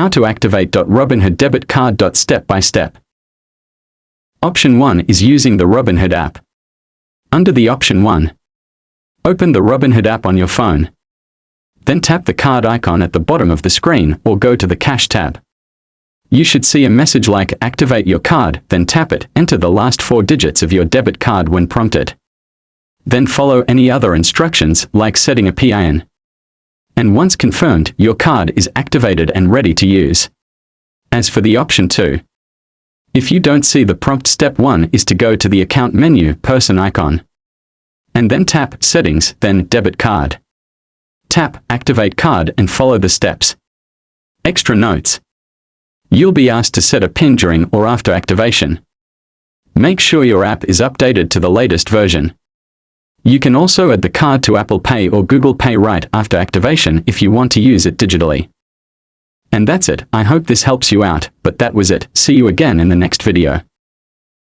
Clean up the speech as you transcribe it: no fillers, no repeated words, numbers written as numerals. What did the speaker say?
How to activate Robinhood Debit Card. Step by step. Option 1 is using the Robinhood app. Under the Option 1, open the Robinhood app on your phone. Then tap the card icon at the bottom of the screen or go to the Cash tab. You should see a message like Activate your card, then tap it, enter the last 4 digits of your debit card when prompted. Then follow any other instructions like setting a PIN. And once confirmed, your card is activated and ready to use. As for the Option 2, if you don't see the prompt, step 1 is to go to the account menu person icon. And then tap Settings, then Debit Card. Tap Activate Card and follow the steps. Extra notes. You'll be asked to set a PIN during or after activation. Make sure your app is updated to the latest version. You can also add the card to Apple Pay or Google Pay right after activation if you want to use it digitally. And that's it. I hope this helps you out, but that was it. See you again in the next video.